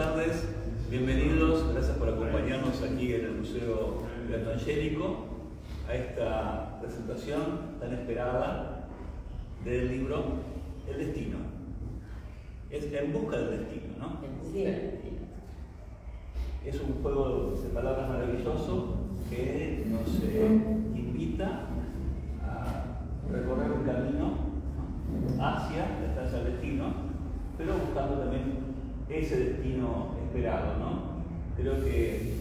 tardes, bienvenidos, gracias por acompañarnos aquí en el Museo Beato Angélico a esta presentación tan esperada del libro El Destino. Es En Busca del Destino, ¿no? Sí. Es un juego de palabras maravilloso que nos invita a recorrer un camino, ¿no?, hacia la estancia del destino, pero buscando también ese destino esperado, ¿no? Creo que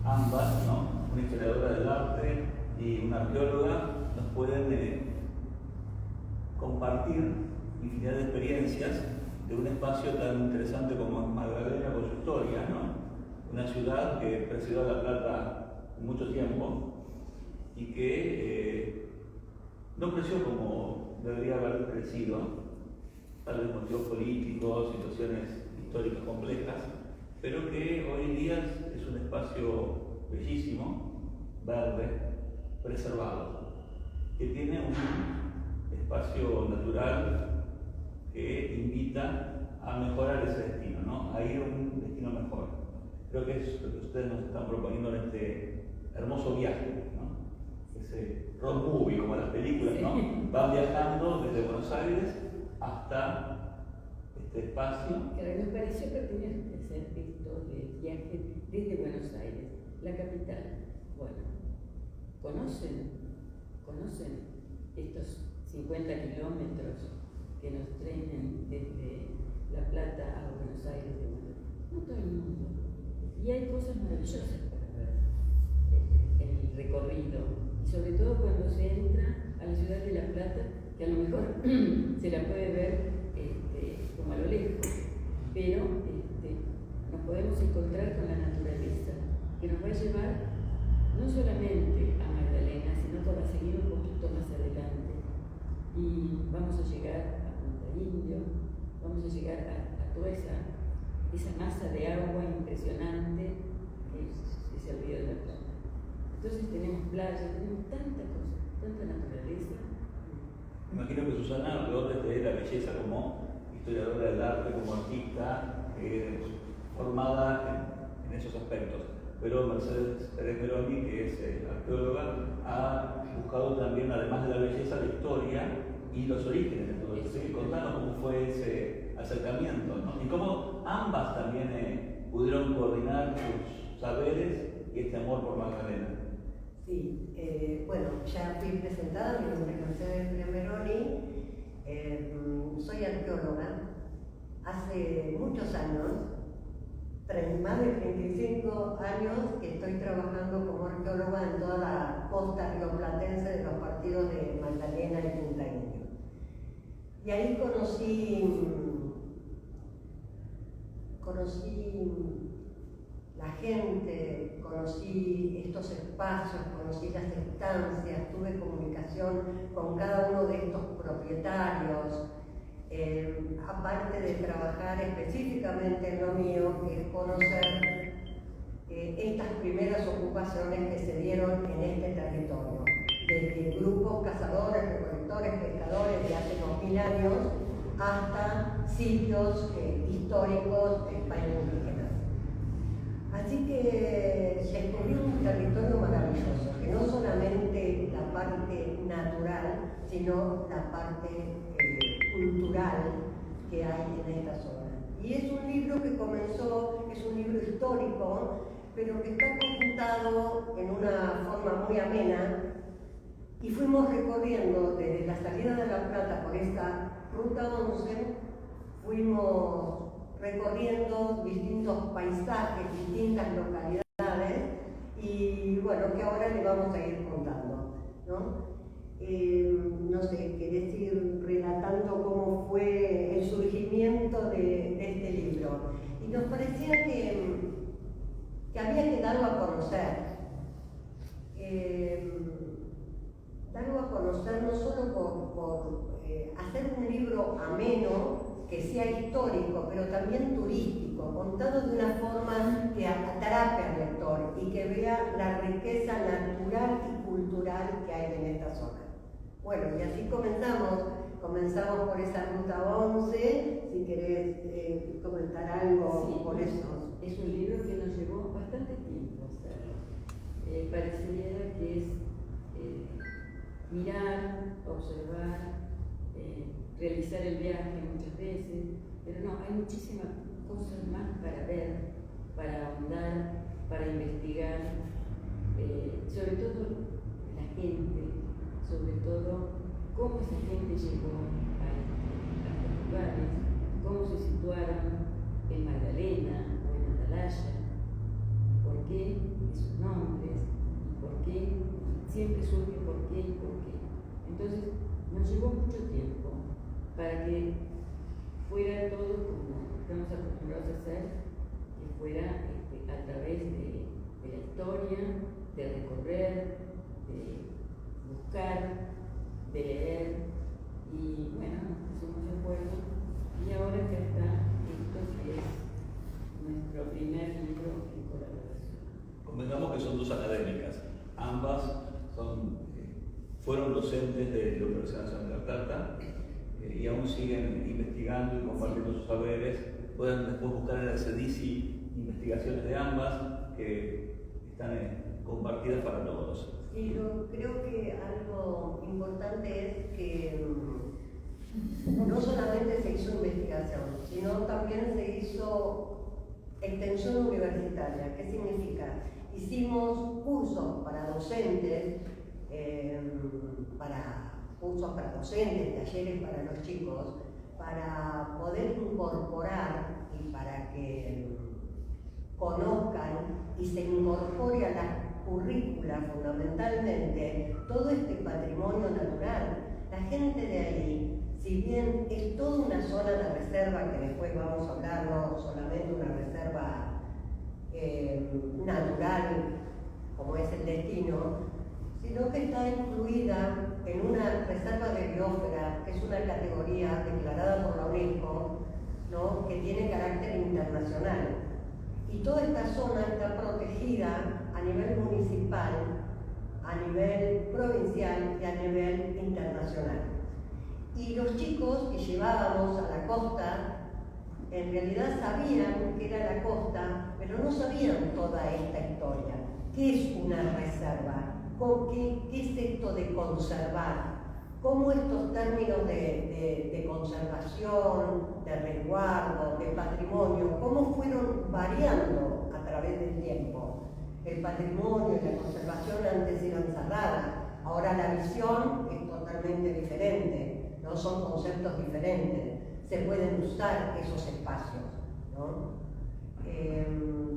ambas, ¿no?, una historiadora del arte y una arqueóloga, nos pueden compartir infinidad de experiencias de un espacio tan interesante como Magdalena con su historia, ¿no? Una ciudad que presidió a La Plata mucho tiempo y que no creció como debería haber crecido, tal vez motivos políticos, situaciones históricas complejas, pero que hoy en día es un espacio bellísimo, verde, preservado, que tiene un espacio natural que invita a mejorar ese destino, ¿no?, a ir a un destino mejor. Creo que es lo que ustedes nos están proponiendo en este hermoso viaje, ¿no? Ese road movie, como las películas, ¿no? Van viajando desde Buenos Aires hasta este espacio. Claro, nos pareció pertinente hacer esto de viaje desde Buenos Aires, la capital. Bueno, ¿conocen estos 50 kilómetros que nos traen desde La Plata a Buenos Aires de vuelta? No todo el mundo. Y hay cosas maravillosas para ver en el recorrido, y sobre todo cuando se entra a la ciudad de La Plata, que a lo mejor se la puede ver como a lo lejos, pero nos podemos encontrar con la naturaleza, que nos va a llevar no solamente a Magdalena, sino para seguir un poquito más adelante. Y vamos a llegar a Punta Indio, vamos a llegar a toda esa masa de agua impresionante que es el río de la Plata. Entonces tenemos playas, tenemos tanta cosa, tanta naturaleza. Me imagino que Susana alrededor de la belleza como historiadora del arte, como artista, formada en esos aspectos. Pero Mercedes Pérez Meroni, que es arqueóloga, ha buscado también, además de la belleza, la historia y los orígenes de todo esto. Así que contanos cómo fue ese acercamiento, ¿no? Y cómo ambas también pudieron coordinar sus saberes y este amor por Magdalena. Sí, bueno, ya fui presentada, mi nombre es Mercedes Pérez Meroni, soy arqueóloga. Hace muchos años, más de 35 años que estoy trabajando como arqueóloga en toda la costa rioplatense de los partidos de Magdalena y Punta Indio. Y ahí conocí la gente, conocí estos espacios, conocí las estancias, tuve comunicación con cada uno de estos propietarios. Aparte de trabajar específicamente en lo mío, que es conocer estas primeras ocupaciones que se dieron en este territorio, desde grupos cazadores, recolectores, pescadores de hace 2000 años hasta sitios históricos de España indígenas. Así que descubrí un territorio maravilloso, que no solamente la parte natural, sino la parte cultural que hay en esta zona. Y es un libro que comenzó, es un libro histórico, pero que está contado en una forma muy amena, y fuimos recorriendo desde la salida de La Plata por esta Ruta 11, fuimos recorriendo distintos paisajes, distintas localidades, y bueno, que ahora le vamos a ir contando, ¿no? No sé, querés ir relatando cómo fue el surgimiento de este libro. Y nos parecía que había que darlo a conocer. Darlo a conocer no solo por hacer un libro ameno, que sea histórico, pero también turístico, contado de una forma que atrape al lector y que vea la riqueza natural y cultural que hay en esta zona. Bueno, y así comenzamos comenzamos por esa ruta 11, si querés comentar algo Sí, por eso. Es un libro que nos llevó bastante tiempo hacerlo. Pareciera que es mirar, observar, realizar el viaje muchas veces, pero no, hay muchísimas cosas más para ver, para ahondar, para investigar, sobre todo la gente, sobre todo cómo esa gente llegó a estos lugares, cómo se situaron en Magdalena o en Atalaya, por qué esos nombres, y por qué, siempre surge por qué y por qué. Entonces, nos llevó mucho tiempo para que fuera todo como estamos acostumbrados a hacer, que fuera a través de la historia, de recorrer, de buscar, de leer, y bueno, nos pusimos de acuerdo, y ahora acá está esto que es nuestro primer libro en colaboración. Convengamos que son dos académicas, ambas fueron docentes de la Universidad Nacional de La Plata y aún siguen investigando y compartiendo sus saberes. Pueden después buscar en el CEDICI investigaciones de ambas que están compartidas para todos. Y creo que algo importante es que no solamente se hizo investigación, sino también se hizo extensión universitaria. ¿Qué significa? Hicimos cursos para docentes, talleres para los chicos, para poder incorporar y para que conozcan y se incorpore a la currícula fundamentalmente todo este patrimonio natural. La gente de ahí, si bien es toda una zona de reserva, que después vamos a hablar, no solamente una reserva natural como es el destino, sino que está incluida en una reserva de biosfera, que es una categoría declarada por la UNESCO, ¿no?, que tiene carácter internacional. Y toda esta zona está protegida a nivel municipal, a nivel provincial y a nivel internacional. Y los chicos que llevábamos a la costa, en realidad sabían que era la costa, pero no sabían toda esta historia. ¿Qué es una reserva? ¿Qué es esto de conservar? ¿Cómo estos términos de conservación, de resguardo, de patrimonio, cómo fueron variando a través del tiempo? El patrimonio y la conservación antes eran cerradas, ahora la visión es totalmente diferente, ¿no? Son conceptos diferentes, se pueden usar esos espacios, ¿no?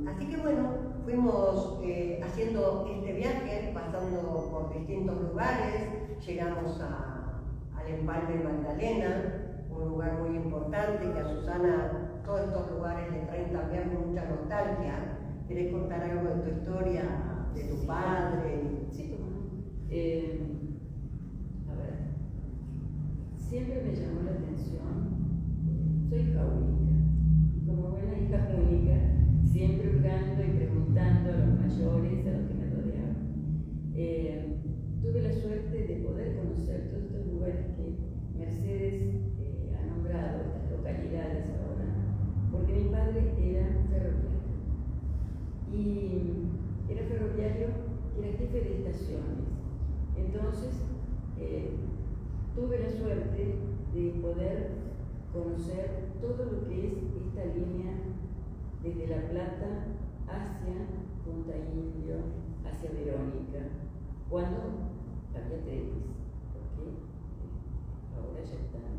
Así que bueno, fuimos haciendo este viaje, pasando por distintos lugares, llegamos al Empalme Magdalena, un lugar muy importante que a Susana todos estos lugares le traen también mucha nostalgia. ¿Querés contar algo de tu historia, de tu padre? Sí, cómo no. A ver, siempre me llamó la atención, soy hija única, y como buena hija única, siempre hurgando y preguntando a los mayores, a los que me rodeaban. Tuve la suerte de poder conocer todos estos lugares que Mercedes ha nombrado, estas localidades ahora, porque mi padre era ferroviario. Y era ferroviario que era jefe de estaciones. Entonces, tuve la suerte de poder conocer todo lo que es esta línea desde La Plata hacia Punta Indio, hacia Verónica, cuando había trenes, porque ahora ya están.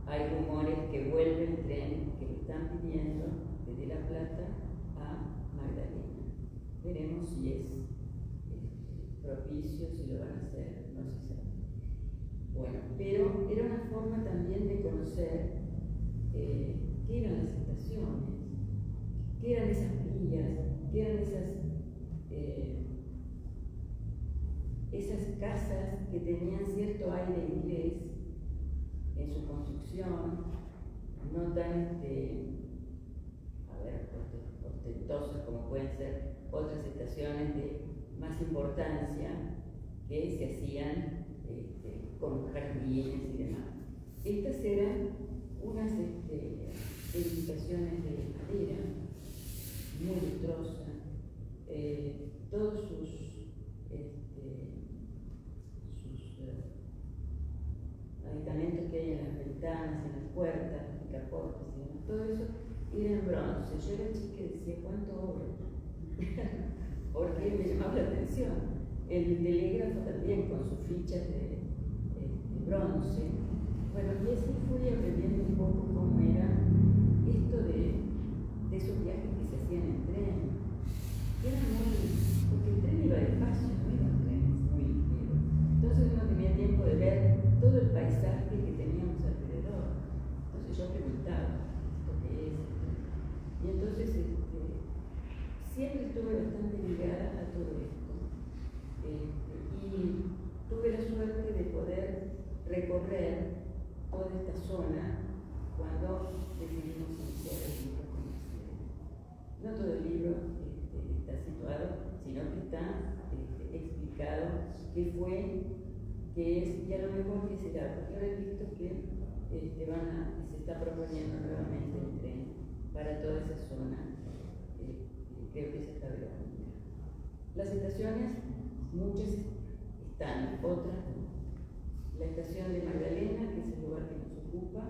Hay rumores que vuelve el tren, que lo están pidiendo desde La Plata a Magdalena. Veremos si es propicio, si lo van a hacer, no se sabe. Bueno, pero era una forma también de conocer qué eran las estaciones, qué eran esas vías, qué eran esas casas que tenían cierto aire inglés en su construcción, no tan ostentosas como pueden ser otras estaciones de más importancia que se hacían con jardines y demás. Estas eran unas edificaciones de madera, muy lustrosas, todos sus aditamentos que hay en las ventanas, en las puertas, los picaportes y demás, todo eso era en bronce. Yo era chica y decía, ¿cuánto oro? Porque me llamaba la atención. El telégrafo también con sus fichas de bronce. Bueno, y así fui aprendiendo un poco cómo era esto de esos viajes que se hacían en tren. Era muy, porque el tren iba despacio, no iban trenes muy ligeros. Entonces uno tenía tiempo de ver todo el paisaje que teníamos alrededor. Entonces yo preguntaba, ¿esto qué es? Y entonces siempre estuve bastante ligada a todo esto. Y tuve la suerte de poder recorrer toda esta zona cuando decidimos iniciar el libro con Marcela. No todo el libro está situado, sino que está explicado qué fue, qué es y a lo mejor qué será, porque ahora he visto que se está proponiendo nuevamente el tren para toda esa zona, creo que se está logrando. Las estaciones, muchas están, otras no. La estación de Magdalena, que es el lugar que nos ocupa,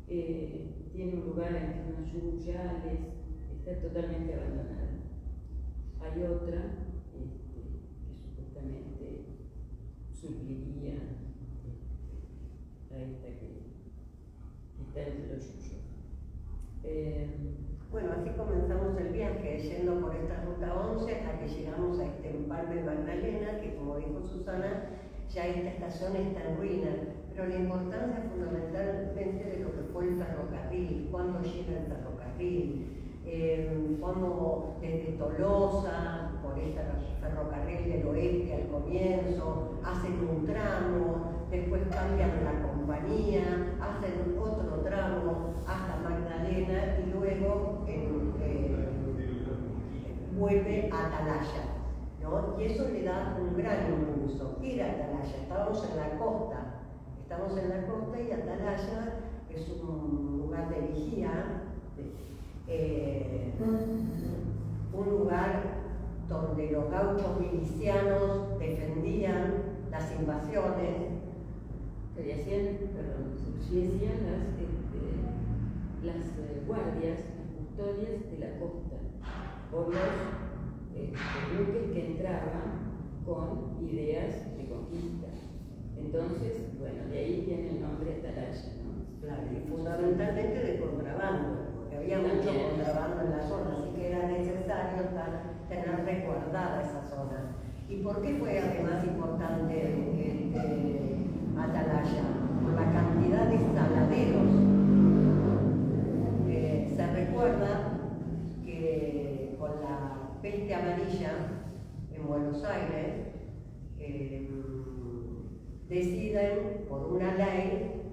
tiene un lugar entre unos yuyales, está totalmente abandonada. Hay otra que supuestamente supliría a esta que está entre los yuyos. Bueno, así comenzamos el viaje, yendo por esta ruta 11 hasta que llegamos a este Empalme Magdalena, que como dijo Susana, ya esta estación está en ruina, pero la importancia fundamentalmente de lo que fue el ferrocarril, cuándo llega el ferrocarril, cuándo desde Tolosa, por este ferrocarril del oeste al comienzo, hacen un tramo, después cambian la compañía, hacen otro tramo hasta Magdalena y luego vuelve a Atalaya, ¿no? Y eso le da un gran impulso. ¿Qué era Atalaya? Estábamos en la costa y Atalaya es un lugar de vigía, un lugar donde los gauchos milicianos defendían las invasiones. Se hacían las guardias, las custodias de la costa, por los buques que entraban con ideas de conquista. Entonces, bueno, de ahí viene el nombre Atalaya, ¿no? Claro, y fundamentalmente de contrabando, porque había mucho contrabando en la zona, así que era necesario tener resguardada esa zona. ¿Y por qué fue además importante Atalaya? Por la cantidad de saladeros. Se recuerda que con la peste amarilla en Buenos Aires deciden por una ley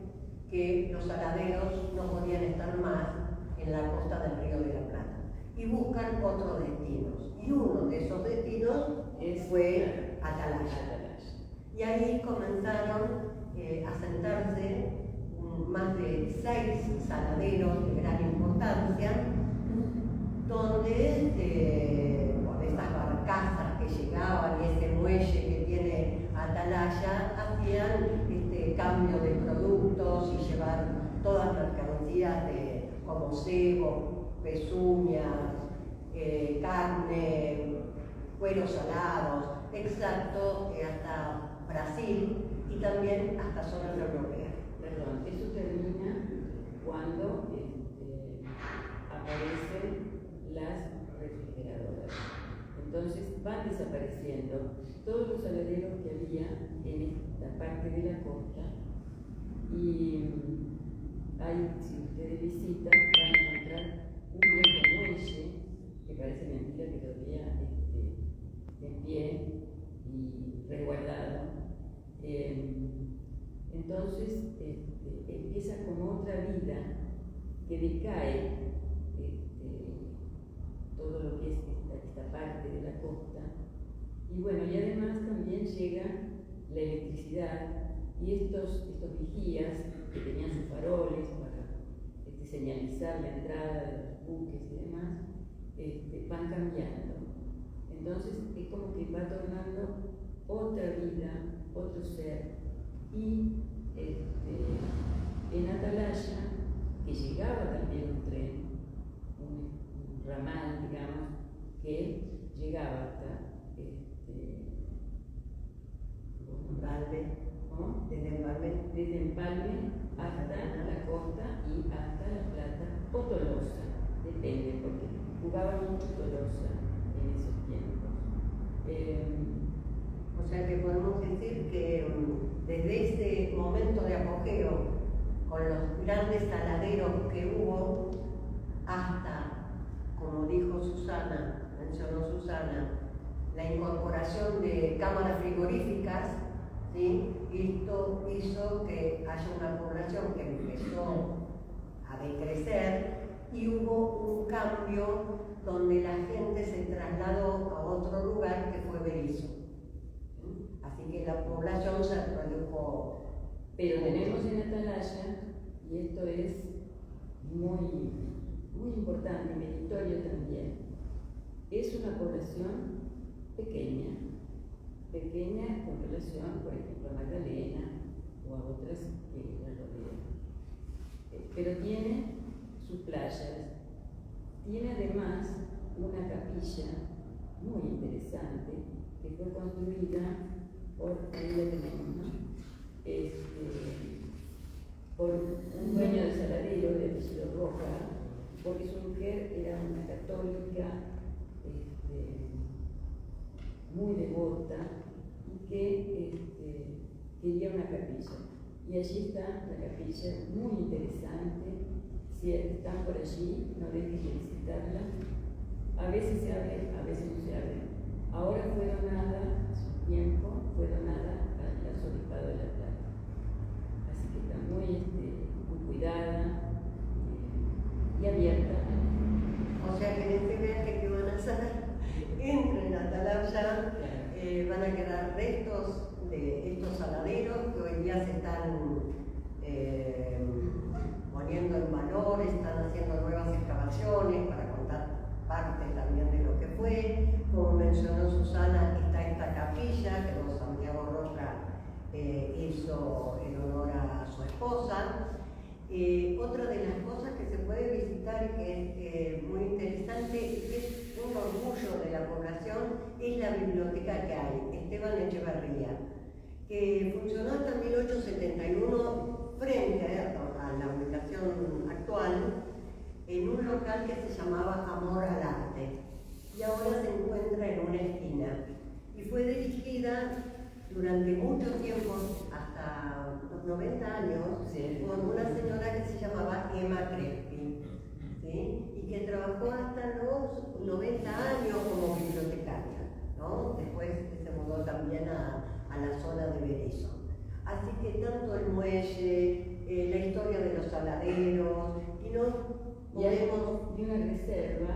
que los saladeros no podían estar más en la costa del Río de la Plata y buscan otros destinos, y uno de esos destinos fue Atalaya. Y ahí comenzaron a sentarse más de 6 saladeros de gran importancia, donde por esas barcazas que llegaban y ese muelle que tiene Atalaya hacían cambio de productos y llevar todas las mercancías como cebo, pezuñas, carne, cueros salados, exacto, hasta Brasil y también hasta zonas europeas. Perdón, eso termina cuando aparecen las refrigeradoras. Entonces van desapareciendo todos los saladeros que había en esta parte de la costa y ahí, si ustedes visitan, van a encontrar un viejo muelle que parece mentira que todavía en pie y resguardado. Entonces empieza como otra vida que decae todo lo que es esta parte de la costa. Y bueno, y además también llega la electricidad y estos vigías que tenían sus faroles para señalizar la entrada de los buques y demás, van cambiando. Entonces es como que va tornando otra vida, otro ser. Y en Atalaya, que llegaba también un tren, un ramal, digamos, que llegaba hasta Empalme, ¿no? Desde Empalme hasta la costa y hasta La Plata o Tolosa, depende, porque jugaba mucho Tolosa en esos tiempos. O sea que podemos decir que desde ese momento de apogeo, con los grandes saladeros que hubo, hasta, como dijo Susana, mencionó Susana, la incorporación de cámaras frigoríficas, ¿sí? Esto hizo que haya una población que empezó a decrecer y hubo un cambio donde la gente se trasladó a otro lugar que fue Berisso. Así que la población se redujo. Pero tenemos en Atalaya, y esto es muy, muy importante y meritorio también, es una población pequeña con relación, por ejemplo, a Magdalena o a otras que la rodean. Pero tiene sus playas, tiene además una capilla muy interesante que fue construida por, ahí la tenemos, ¿no? Por un dueño de saladero de apellido Roca, porque su mujer era una católica muy devota y que quería una capilla. Y allí está la capilla, muy interesante. Si están por allí, no dejen de visitarla. A veces se abre, a veces no se abre. Ahora fue donada, hace un tiempo, fue donada al Arzobispado de La Plata. Así que está muy cuidada y abierta. O sea que en este viaje que van a hacer, entre en Atalaya, van a quedar restos de estos saladeros que hoy día se están poniendo en valor, están haciendo nuevas excavaciones para contar parte también de lo que fue. Como mencionó Susana, está esta capilla que don Santiago Roca hizo en honor a su esposa. Otra de las cosas que se puede visitar y que es muy interesante y que es un orgullo de la población es la biblioteca que hay, Esteban Echeverría, que funcionó hasta 1871 frente a la ubicación actual en un local que se llamaba Amor al Arte y ahora se encuentra en una esquina y fue dirigida durante mucho tiempo, hasta los 90 años, sí, por una señora que se llamaba Emma Crespi, ¿sí? Y que trabajó hasta los 90 años como bibliotecaria, ¿no? Después se mudó también a la zona de Berisso. Así que tanto el muelle, la historia de los saladeros, y no podemos... de una reserva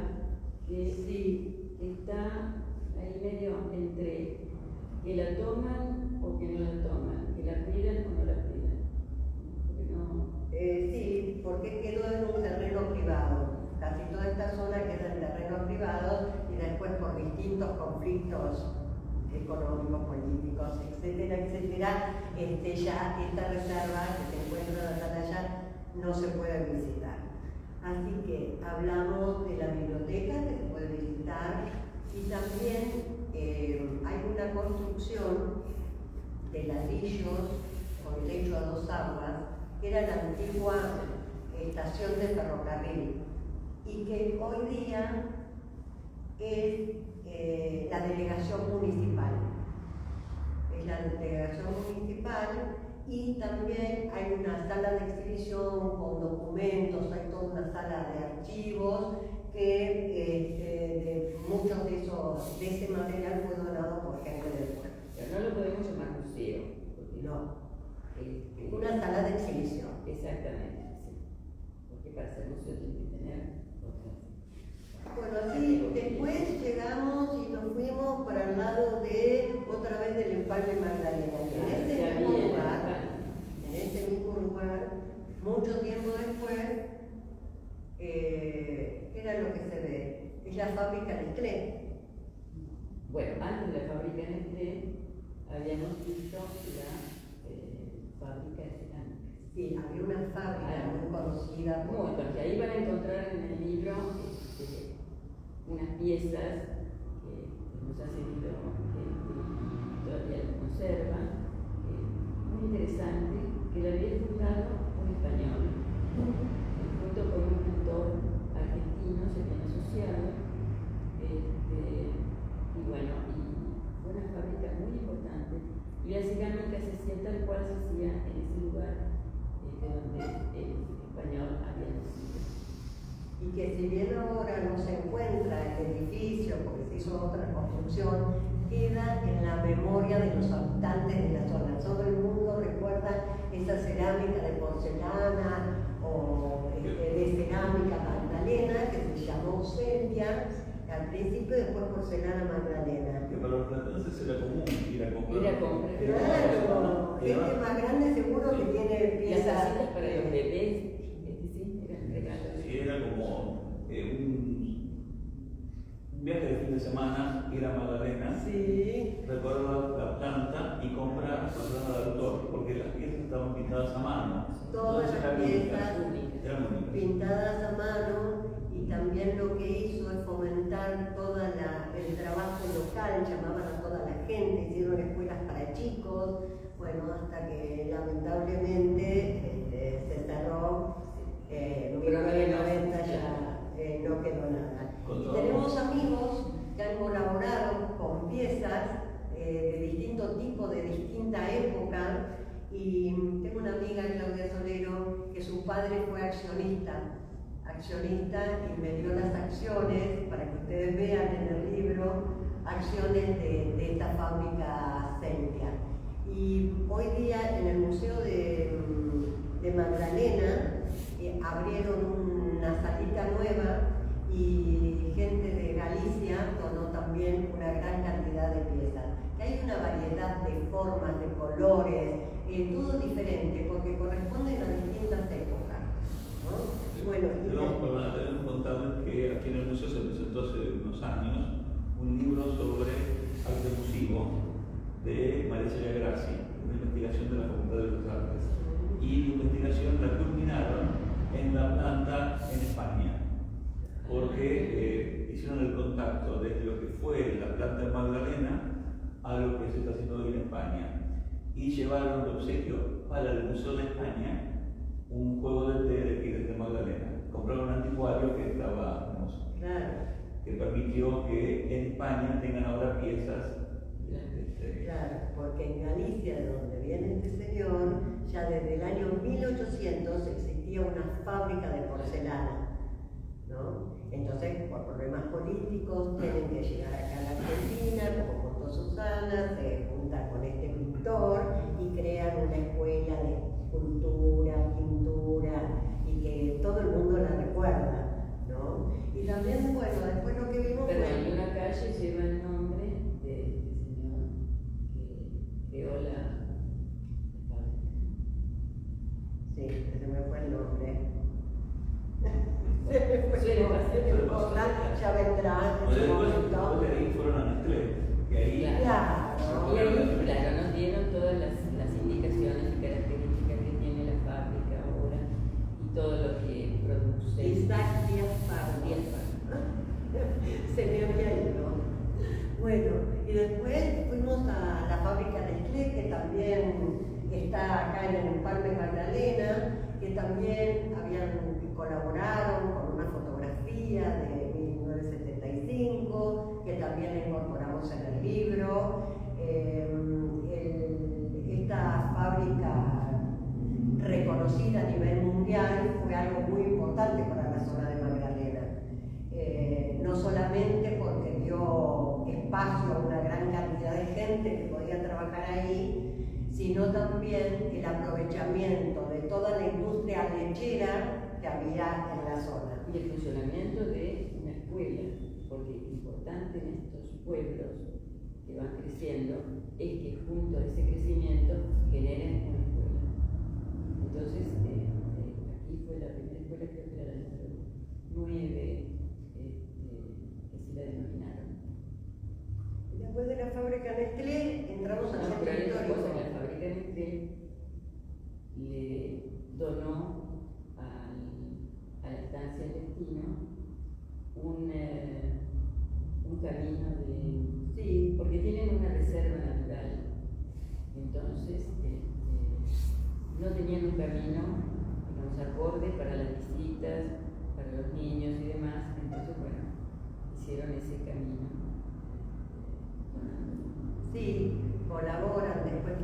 que sí está ahí medio entre que la toman o que no la toman, que la cuidan o no la cuidan. Porque no... sí, porque quedó en un terreno privado. Casi toda esta zona queda en terreno privado y después por distintos conflictos económicos, políticos, etcétera, etcétera, ya esta reserva que se encuentra en Atalaya no se puede visitar. Así que hablamos de la biblioteca que se puede visitar y también hay una construcción de ladrillos con techo a dos aguas que era la antigua estación de ferrocarril y que hoy día es la delegación municipal. Es la delegación municipal y también hay una sala de exhibición con documentos, hay toda una sala de archivos que muchos de ese material fue donado por gente del pueblo. Pero no lo podemos llamar museo. No, una sala de exhibición. Exactamente, sí. Porque para ser museo tiene que tener otras. Bueno, así después llegamos y nos fuimos para el lado de, otra vez del Empalme Magdalena. En ese mismo lugar lo que se ve, es la fábrica Nestlé. Bueno, antes de la fábrica Nestlé habíamos visto la fábrica de cerámica. Sí, había una fábrica muy conocida. Bueno, que ahí van a encontrar en el libro unas piezas que nos ha cedido, que todavía lo conservan, muy interesante, que la había fundado un español, junto con un pintor argentino, se habían asociado, y bueno, y fue una fábrica muy importante, y la cerámica se hacía tal cual se hacía en ese lugar de donde el español había nacido. Y que si bien ahora no se encuentra el edificio, porque se hizo otra construcción, queda en la memoria de los habitantes de la zona. Todo el mundo recuerda esa cerámica de porcelana o de cerámica magdalena, que se llamó Celia al principio, después porcelana magdalena. Que para los platenses era común ir a comprar. Ir a comprar. Claro, gente más grande seguro que tiene Las piezas. casitas para los bebés, sí, eran regalos. Sí, era como un viaje de fin de semana, ir a Magdalena, Sí. recorrer la planta y comprar porcelana de autor, porque las piezas estaban pintadas a mano. Todas Entonces, las eran piezas únicas, eran únicas. pintadas a mano, y también lo que hizo es fomentar todo el trabajo local, llamaban a toda la gente, hicieron escuelas para chicos, bueno, hasta que lamentablemente se cerró, en 1990 ya no quedó nada. Y tenemos amigos que han colaborado con piezas de distinto tipo, de distinta época, y tengo una amiga, Claudia Solero, que su padre fue accionista y me dio las acciones, para que ustedes vean en el libro, acciones de esta fábrica Celia. Y hoy día en el Museo de Magdalena abrieron una salita nueva, y gente de Galicia donó también una gran cantidad de piezas. Que hay una variedad de formas, de colores, todo diferente, porque corresponden a distintas épocas, ¿no? Bueno, tenemos contado que aquí en el museo se presentó hace unos años un libro sobre arte musivo de María Celia Grassi, una investigación de la Facultad de Bellas Artes. Y la investigación la culminaron en la planta en España, porque hicieron el contacto desde lo que fue la planta de Magdalena a lo que se está haciendo hoy en España, y llevaron de obsequio para el Museo de España un juego de té de Tigres de Magdalena. Compraron un anticuario que estaba hermoso, claro, que permitió que en España tengan ahora piezas. Claro, porque en Galicia, de donde viene este señor, ya desde el año 1800 existía una fábrica de porcelana, ¿no? Entonces, por problemas políticos, tienen que llegar acá a la Argentina, como contó Susana, se junta con este pintor y crean una escuela de escultura, pintura, y que todo el mundo la recuerda, ¿no? Y también, bueno, después lo que vimos Pero fue... hay una calle lleva el nombre de este señor que creó la fábrica. Sí, se me fue el nombre. Suele pasar. Ya vendrá en su Después momento. de ahí fueron a Nestlé, y ahí Claro. Y ahí, claro, nos dieron todas las indicaciones y características que tiene la fábrica ahora y todo lo que produce. Isaac Díaz Pardo. Se me había ido. Bueno, y después fuimos a la fábrica de Nestlé, que también está acá en el Empalme Magdalena, que también colaboraron con una fotografía de 1975, que también la incorporamos en el libro. Esta fábrica reconocida a nivel mundial fue algo muy importante para la zona de Magdalena. No solamente porque dio espacio a una gran cantidad de gente que podía trabajar ahí, sino también el aprovechamiento de toda la industria lechera que había en la zona. Y el funcionamiento de una escuela, porque lo importante en estos pueblos que van creciendo es que junto a ese crecimiento generen una escuela. Entonces, aquí fue la primera escuela, creo que era la número 9,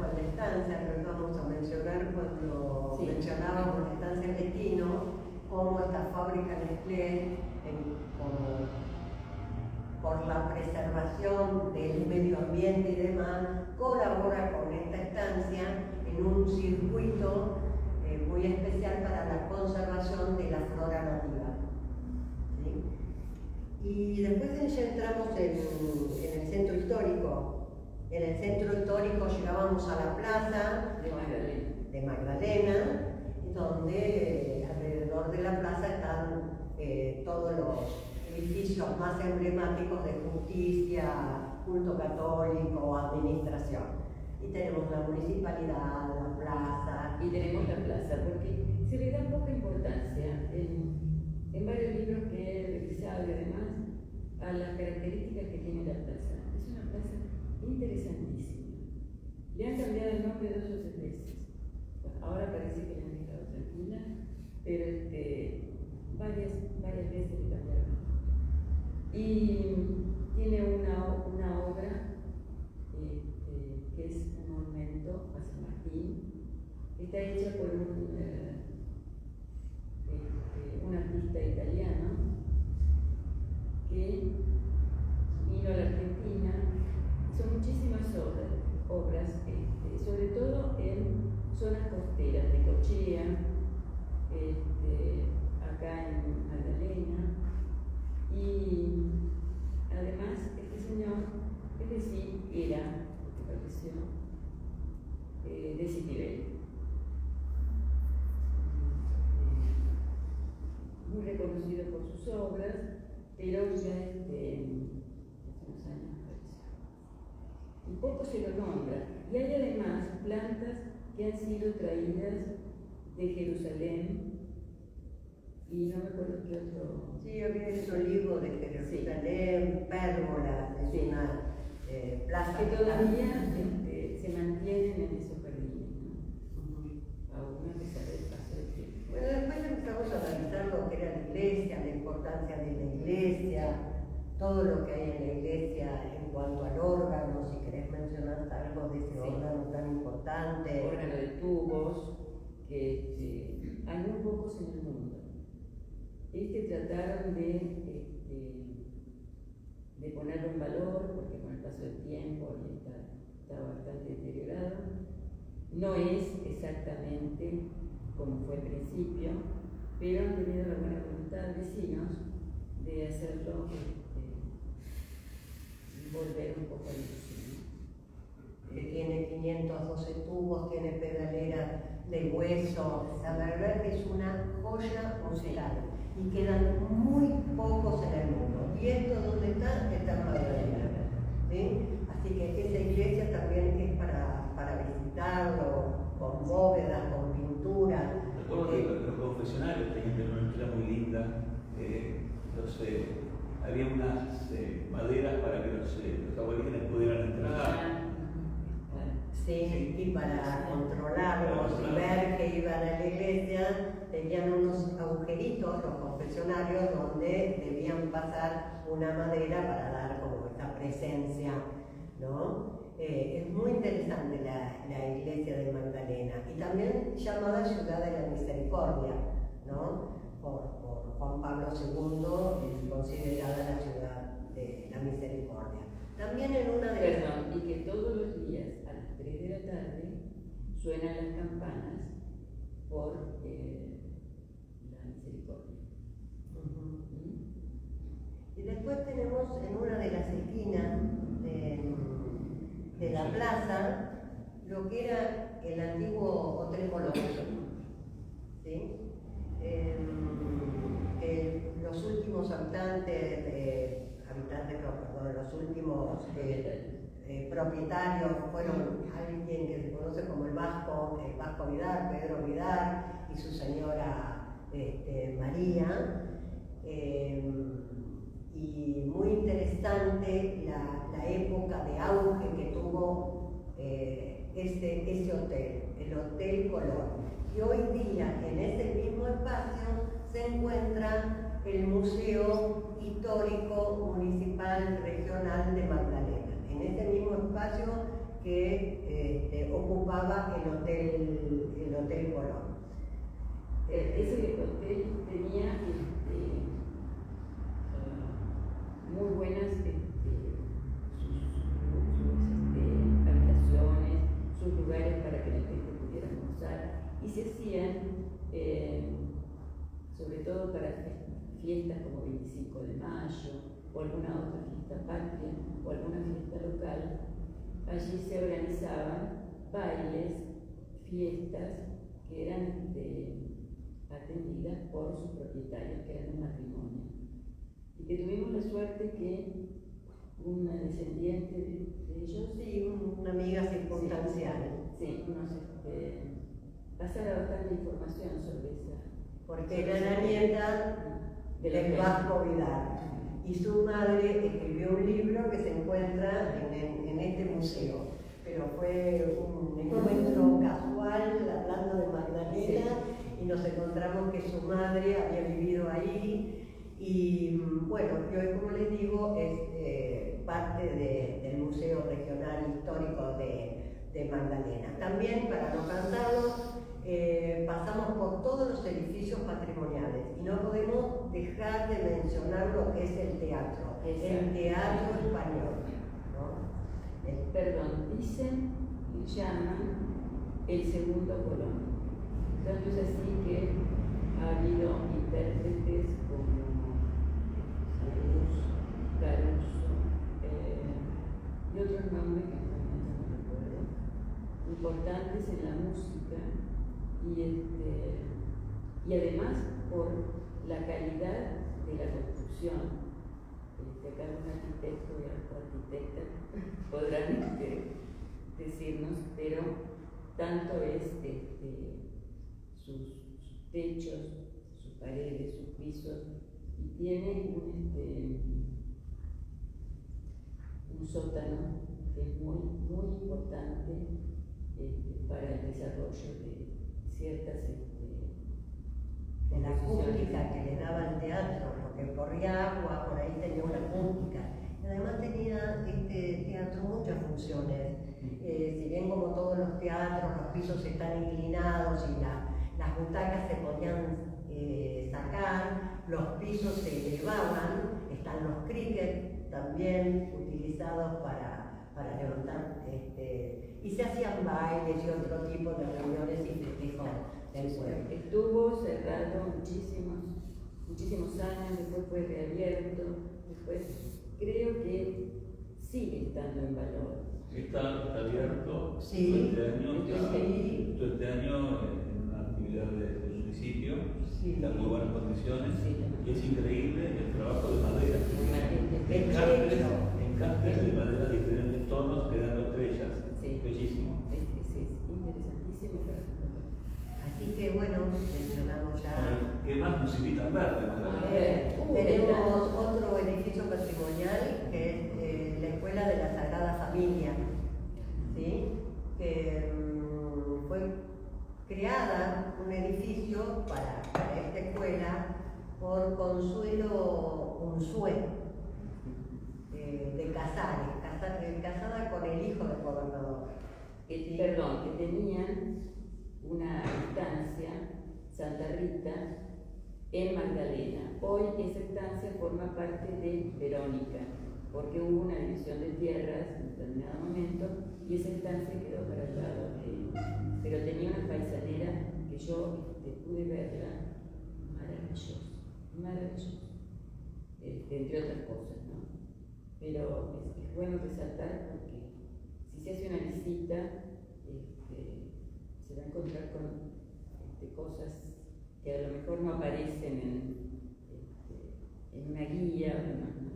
con la estancia, que vamos a mencionar cuando Sí. mencionábamos la estancia Quetino, cómo esta fábrica Nestlé, por la preservación del medio ambiente y demás, colabora con esta estancia en un circuito muy especial para la conservación de la flora nativa. ¿Sí? Y después ya entramos en el centro histórico. En el centro histórico llegábamos a la plaza de Magdalena, donde alrededor de la plaza están todos los edificios más emblemáticos de justicia, culto católico, administración. Y tenemos la municipalidad, la plaza. Y tenemos la plaza, porque se le da poca importancia en varios libros que he revisado y además a las características que tiene la plaza. Es una plaza interesantísima. Le han cambiado el nombre 2 o 3 veces. Ahora parece que la han dejado tranquila, pero varias veces le cambiaron. Y tiene una obra que es un monumento a San Martín. Está hecha por un artista italiano que vino a la Argentina. Son muchísimas obras, sobre todo en zonas costeras de Cochea, acá en Magdalena. Y además este señor, es decir, era, porque falleció, de Citibel. Muy reconocido por sus obras, pero ya hace unos años falleció. Y poco se lo nombra. Y hay además plantas que han sido traídas de Jerusalén, y no me acuerdo qué otro. Sí, había el olivo de Jerusalén, pérgola, es Sí. una plaza Que todavía se mantienen en esos jardines, ¿no? Aún a pesar del paso del tiempo. Bueno, después empezamos a analizar lo que era la iglesia, la importancia de la iglesia, todo lo que hay en la iglesia en cuanto al órgano, si querés mencionar algo de ese Sí. órgano tan importante. Órgano de tubos, que hay muy pocos en el mundo. Trataron de ponerlo en valor, porque con el paso del tiempo está bastante deteriorado. No es exactamente como fue al principio, pero han tenido la buena voluntad de vecinos de hacerlo volver un poco al inicio. Que tiene 512 tubos, tiene pedalera de hueso. La verdad que es una joya musical y quedan muy pocos en el mundo. Y esto donde está en Magdalena. ¿Sí? Así que esa iglesia también es para visitarlo, con bóvedas, con pintura. Recuerdo que los confesionarios tenían una historia muy linda. Entonces, había unas maderas para que los aborígenes pudieran entrar. Sí, y para controlarlos y ver que iban a la iglesia, tenían unos agujeritos, los confesionarios, donde debían pasar una madera para dar como esta presencia, ¿no? Es muy interesante la iglesia de Magdalena, y también llamada Ciudad de la Misericordia, ¿no? Por Juan Pablo II es considerada la Ciudad de la Misericordia. También en una de Perdón, y que todos los días a las 3 de la tarde suenan las campanas por la Misericordia. Y después tenemos en una de las esquinas de la plaza lo que era el antiguo Hotel Colón. ¿Sí? Los últimos los últimos propietarios fueron alguien que se conoce como el Vasco Vidar, Pedro Vidar, y su señora María. Y muy interesante la época de auge que tuvo ese hotel, el Hotel Colón. Y hoy día en ese mismo espacio se encuentra el Museo Histórico Municipal Regional de Magdalena. En ese mismo espacio que ocupaba el Hotel Colón. Ese hotel tenía muy buenas sus habitaciones, sus lugares para que la gente pudiera almorzar, y se hacían, sobre todo para fiestas como 25 de mayo o alguna otra fiesta patria o alguna fiesta local. Allí se organizaban bailes, fiestas que eran atendidas por sus propietarios, que eran un matrimonio. Y que tuvimos la suerte que una descendiente de ellos, Sí, una amiga circunstancial. sí, nos pasara bastante información sobre esa. Porque era la nieta del Vasco Vidal. Y su madre escribió un libro que se encuentra en este museo. Pero fue un encuentro casual, hablando de Magdalena, y nos encontramos que su madre había vivido ahí. Y bueno, yo, como les digo, es parte del Museo Regional Histórico de Magdalena. También, para no cansarnos, pasamos por todos los edificios patrimoniales y no podemos dejar de mencionar lo que es el teatro, el teatro español, ¿no? Perdón, dicen y llaman el segundo Colón. Tanto es así que ha habido intérpretes como Caruso y otros nombres que no recuerdo, importantes en la música y además por la calidad de la construcción. Acá un arquitecto y arquitecta podrán decirnos, pero tanto es sus techos, sus paredes, sus pisos, y tiene un sótano que es muy, muy importante para el desarrollo de ciertas de la acústica que le daba al teatro, porque corría agua, por ahí tenía una acústica. Y además tenía este teatro muchas funciones. Si bien, como todos los teatros, los pisos están inclinados y las butacas se podían sacar, los pisos se elevaban, están los cricket también utilizados para levantar, y se hacían bailes y otro tipo de reuniones y festejos del pueblo. Estuvo cerrado muchísimos años, después fue reabierto, después creo que sigue estando en valor. Está abierto. Sí. Este año en una actividad del municipio, está en muy buenas condiciones, y es increíble el trabajo de madera. Encastres de madera de diferentes tonos, quedando estrellas. Bellísimo. Es interesantísimo para nosotros. Así que bueno, mencionamos ya. ¿Qué más nos invitan a ver? Tenemos otro edificio patrimonial que es la Escuela de la Sagrada Familia, ¿sí? Que fue creada un edificio para esta escuela por Consuelo Unzué de Casares, casada con el hijo del gobernador. Perdón, que tenían una estancia, Santa Rita, en Magdalena. Hoy esa estancia forma parte de Verónica, porque hubo una división de tierras en determinado momento y esa estancia quedó para el lado pero tenía una paisanera que yo pude verla, maravillosa, entre otras cosas, ¿no? Pero es bueno resaltar porque si se hace una visita se va a encontrar con cosas que a lo mejor no aparecen en una guía o demás, ¿no?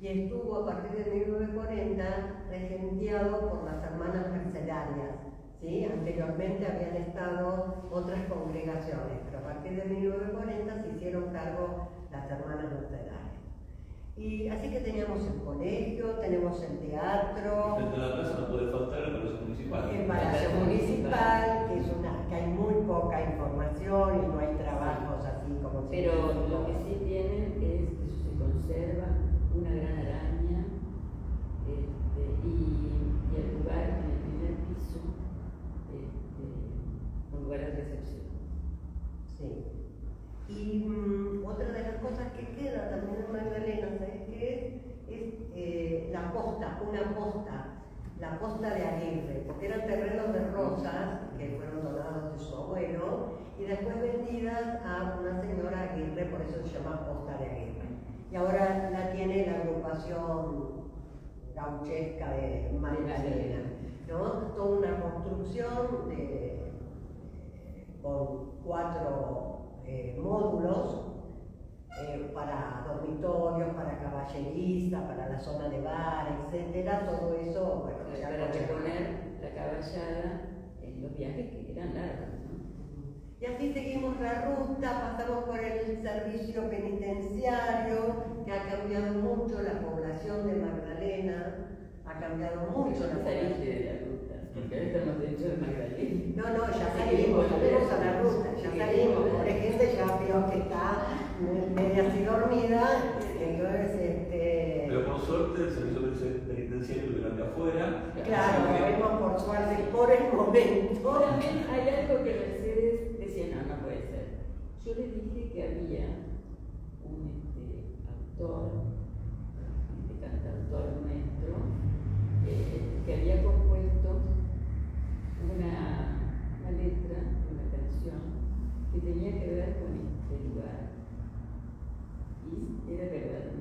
Y estuvo a partir de 1940 regenteado por las hermanas mercedarias, ¿sí? Anteriormente habían estado otras congregaciones, pero a partir de 1940 se hicieron cargo las hermanas mercedarias. Y así que teníamos el colegio, tenemos el teatro. Frente a la plaza no puede faltar el Palacio Municipal. El Palacio Municipal, que hay muy poca información y no hay trabajos así como se. Pero lo que sí tienen es que se conserva una gran araña y el lugar la posta, la posta de Aguirre, porque eran terrenos de Rosas que fueron donados de su abuelo y después vendidas a una señora Aguirre, por eso se llama posta de Aguirre. Y ahora la tiene la agrupación gauchesca de Magdalena, ¿no? Toda una construcción con 4 módulos para dormitorios, para caballeriza, para la zona de bar, etcétera. Todo eso, bueno, para reponer la caballada en los viajes que eran largos, ¿no? Y así seguimos la ruta, pasamos por el servicio penitenciario, que ha cambiado mucho la población de Magdalena, ha cambiado mucho la población. De la ruta, porque ahora estamos dentro de Magdalena. No, ya salimos a la ruta, ya salimos, pobre gente ya veo que está media así dormida, entonces Pero por suerte el servicio penitenciario lo de afuera. claro, vemos por suerte por el momento. También hay algo que Mercedes decía, no puede ser. Yo le dije que había un autor, cantautor nuestro, que había compuesto una letra, una canción, que tenía que ver con este lugar. Y era verdad, ¿no?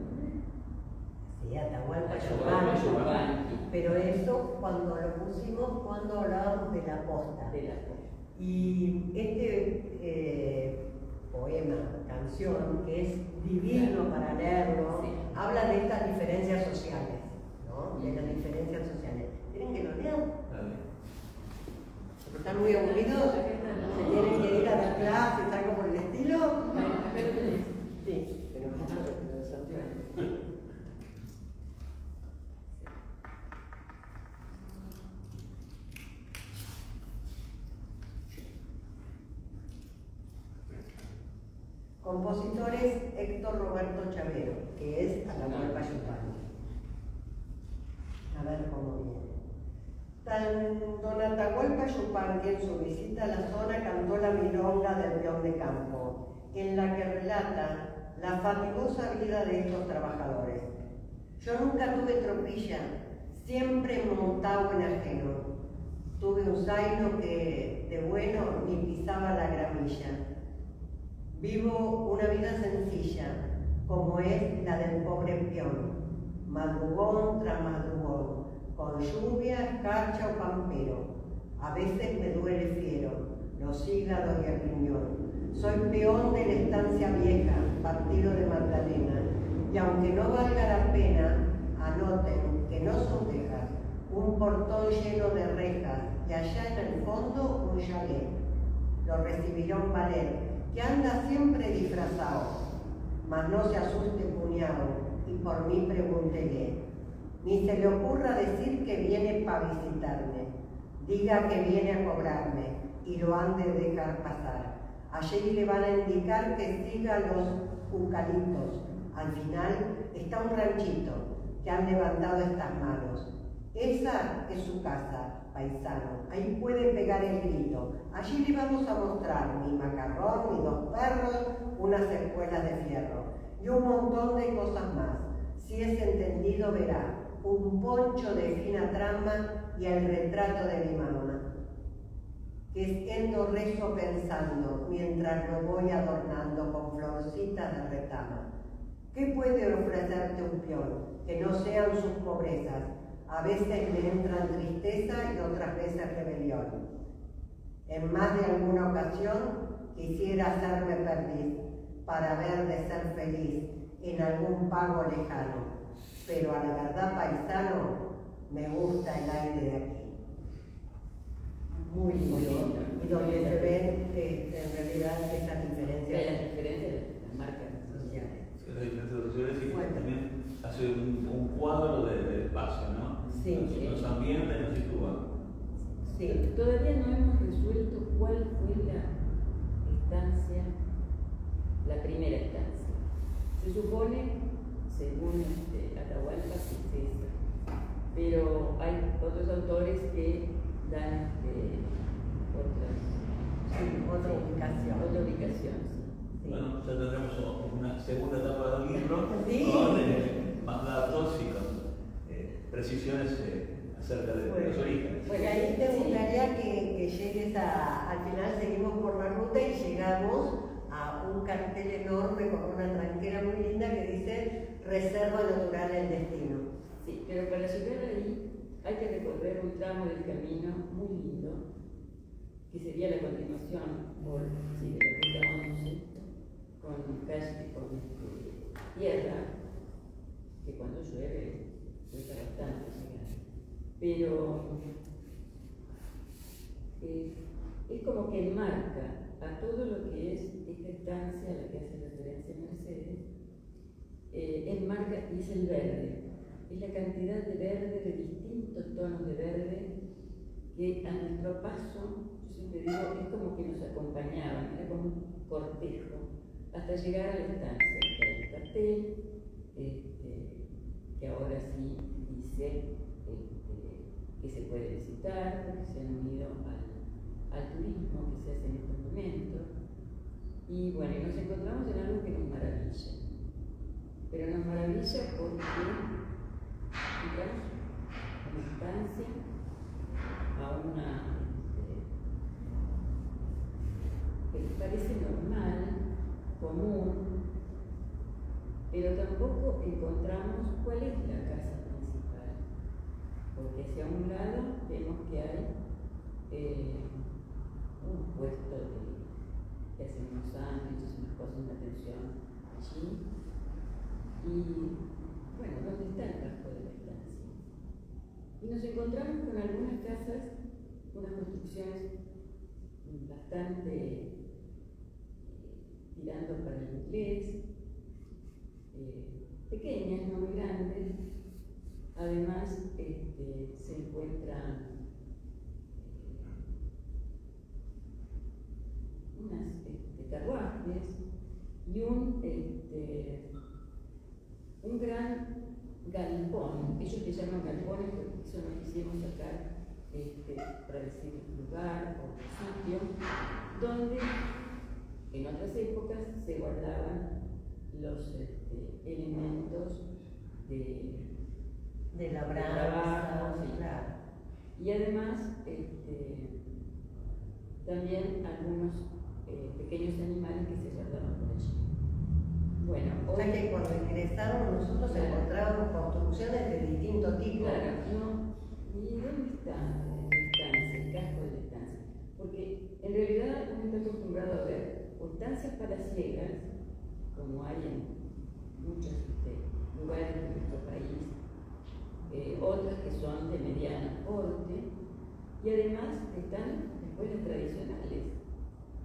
Sí, Atahualpa Atahualpa Yupanqui. Pero eso cuando lo pusimos, cuando hablábamos de la posta. De la posta. Y este poema, canción, que es divino para leerlo, sí, habla de estas diferencias sociales, ¿no? De las diferencias sociales. ¿Quieren que lo lean? ¿Están muy aburridos? ¿Se tienen que ir a las clases, algo por el estilo? Sí, pero compositores Héctor Roberto Chavero, que es Atahualpa Yupanqui. A ver cómo viene. Don Atahualpa Yupanqui en su visita a la zona cantó la milonga del peón de campo, en la que relata la fatigosa vida de estos trabajadores. Yo nunca tuve tropilla, siempre montado en ajeno. Tuve un zaino que de bueno ni pisaba la gramilla. Vivo una vida sencilla, como es la del pobre peón, madrugón tras madrugón, con lluvia, escarcha o pampero. A veces me duele fiero, los hígados y el riñón. Soy peón de la estancia vieja, partido de Magdalena, y aunque no valga la pena, anoten que no son tejas, un portón lleno de rejas, y allá en el fondo un chalet. Lo recibirá un valer, que anda siempre disfrazado, mas no se asuste cuñado, y por mí pregúntele. Ni se le ocurra decir que viene para visitarme, diga que viene a cobrarme, y lo han de dejar pasar. Allí le van a indicar que siga los eucaliptos. Al final está un ranchito que han levantado estas manos. Esa es su casa, paisano. Ahí puede pegar el grito. Allí le vamos a mostrar mi macarrón, mis 2 perros, unas espuelas de fierro y un montón de cosas más. Si es entendido verá un poncho de fina trama y el retrato de mi mamá, que endo rezo pensando mientras lo voy adornando con florcitas de retama. ¿Qué puede ofrecerte un peón que no sean sus pobrezas? A veces me entran tristeza y otras veces rebelión. En más de alguna ocasión quisiera hacerme perdiz para ver de ser feliz en algún pago lejano, pero a la verdad, paisano, me gusta el aire de aquí. Muy lindo, y donde se ven en realidad estas diferencias. Las diferencias de las marcas sociales. Las diferencias sociales y bueno, también hace un cuadro de espacio, ¿no? Sí, Los ambientes nos sitúa. Sí. Todavía no hemos resuelto cuál fue la estancia, la primera estancia. Se supone, según Atahualpa, que es esa, pero hay otros autores que dan Otra ubicación. Otra ubicación, sí. Bueno, ya tendremos una segunda etapa del libro Sí. con más datos y con acerca de los orígenes. Bueno, ahí te gustaría que llegues al final seguimos por la ruta y llegamos a un cartel enorme con una tranquera muy linda que dice Reserva Natural El Destino. Sí, pero para llegar ahí hay que recorrer un tramo del camino muy lindo, que sería la continuación por sí, de la ruta 11, con calle, con tierra, que cuando llueve cuesta bastante llegar. Pero es como que enmarca a todo lo que es esta estancia a la que hace referencia Mercedes, enmarca y es el verde, es la cantidad de verde, de distintos tonos de verde, que a nuestro paso, yo siempre digo, es como que nos acompañaban, era como un cortejo, hasta llegar a la estancia, que hay un cartel, que ahora sí dice que se puede visitar, porque se han unido al turismo que se hace en estos momentos. Y bueno, y nos encontramos en algo que nos maravilla. Pero nos maravilla porque entramos a una estancia, a una que nos parece normal, común, pero tampoco encontramos cuál es la casa principal, porque hacia un lado vemos que hay un puesto que hacen unos sándwiches, unas cosas, una atención allí, y bueno, ¿dónde está el casco de la estancia? Y nos encontramos con algunas casas, unas construcciones bastante tirando para el inglés, pequeñas, no muy grandes. Además, se encuentran unas carruajes y un gran galpón. Ellos le llaman galpones porque eso nos hicimos sacar para decir lugar o sitio, donde en otras épocas se guardaban los elementos de la trabajo, sí. claro. Y además también algunos pequeños animales que se guardaban por allí. Bueno, O sea que cuando ingresamos nosotros encontrábamos construcciones de distinto tipo. Claro, no. ¿Y dónde está la estancia, el casco de la estancia? Porque en realidad uno está acostumbrado a ver o estancias palaciegas, como hay en muchos lugares de nuestro país, otras que son de mediano porte, y además están las escuelas tradicionales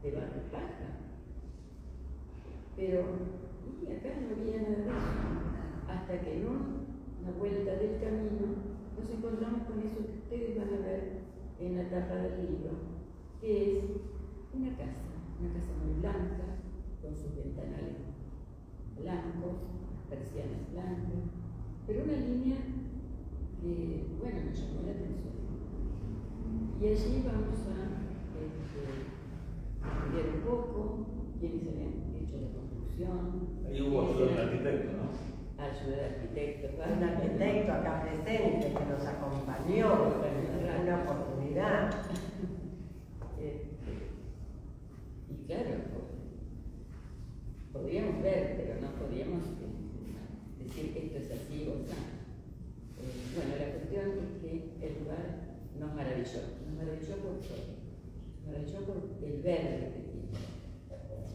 de barro paja. Pero y acá no había nada de eso, hasta que en una vuelta del camino nos encontramos con eso que ustedes van a ver en la tapa del libro, que es una casa muy blanca, con sus ventanales blancos, persianas blancas, pero una línea que, bueno, me llamó la atención. Y allí vamos a estudiar un poco quiénes habían hecho la construcción. Ahí hubo ayuda del arquitecto, ¿no? Ayuda de arquitecto. Un arquitecto acá presente que nos acompañó, una oportunidad. Y claro, podríamos ver, pero no podríamos decir que esto es así o así. Bueno, la cuestión es que el lugar nos maravilló por todo, nos maravilló por el verde que tiene.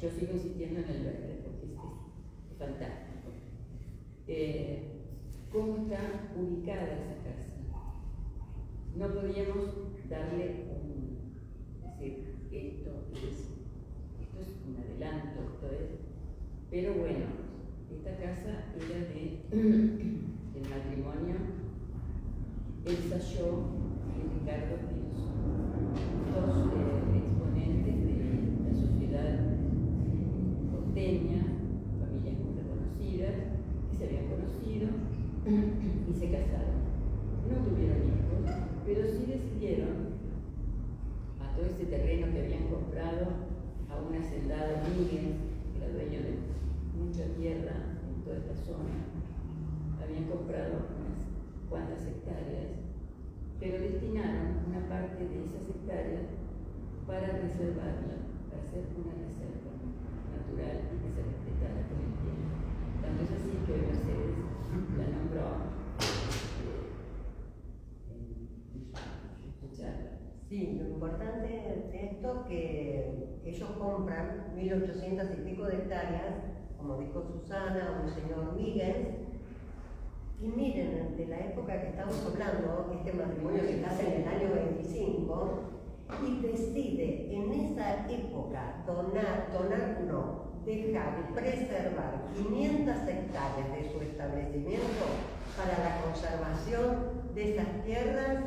Yo sigo insistiendo en el verde porque es fantástico. ¿Cómo está ubicada esa casa? No podíamos darle decir, esto es un adelanto, pero bueno, esta casa era del matrimonio Elsa Shaw y Ricardo Pinzo, dos exponentes de la sociedad porteña, familias muy reconocidas, que se habían conocido y se casaron. No tuvieron hijos, pero sí decidieron a todo ese terreno que habían comprado a un hacendado Miguel, que era dueño de mucha tierra en toda esta zona, habían comprado unas cuantas hectáreas pero destinaron una parte de esas hectáreas para reservarla, para hacer una reserva natural y que se respetara con el tiempo. Tanto es así que Mercedes la nombró en su charla. Sí, lo importante de esto es que ellos compran 1.800 y pico de hectáreas, como dijo Susana o el señor Miguel, y miren, de la época que estamos hablando, este matrimonio se casa en el año 25, y decide en esa época dejar, preservar 500 hectáreas de su establecimiento para la conservación de esas tierras.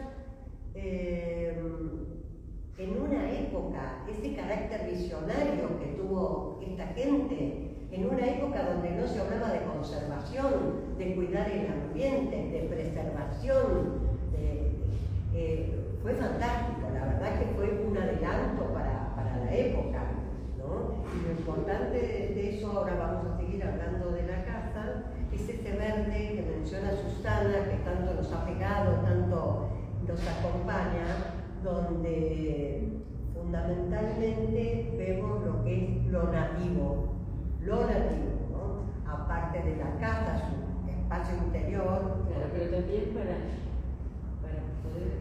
En una época, ese carácter visionario que tuvo esta gente, en una época donde no se hablaba de conservación, de cuidar el ambiente, de preservación, fue fantástico, la verdad que fue un adelanto para la época, ¿no? Y lo importante de eso, ahora vamos a seguir hablando de la casa, es ese verde que menciona Susana, que tanto nos ha pegado, tanto nos acompaña, donde fundamentalmente vemos lo que es lo nativo, ¿no? Aparte de la casa, su espacio interior. Claro, pero también para poder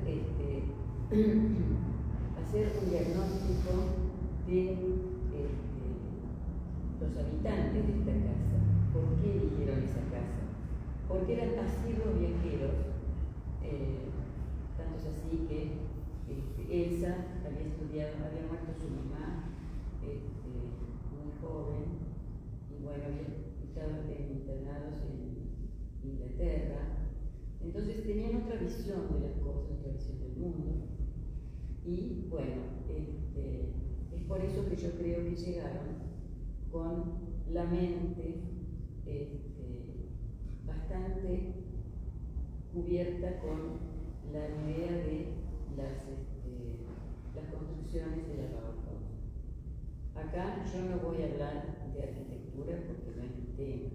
hacer un diagnóstico de los habitantes de esta casa. ¿Por qué eligieron esa casa? Porque eran asiduos viajeros. Tanto es así que Elsa había muerto su mamá muy joven, y bueno, estaban internados en Inglaterra. Entonces tenían otra visión de las cosas, otra visión del mundo, y bueno, es por eso que yo creo que llegaron con la mente bastante cubierta con la idea de las construcciones de la Bauhaus. Acá yo no voy a hablar de arquitectura porque no es mi tema.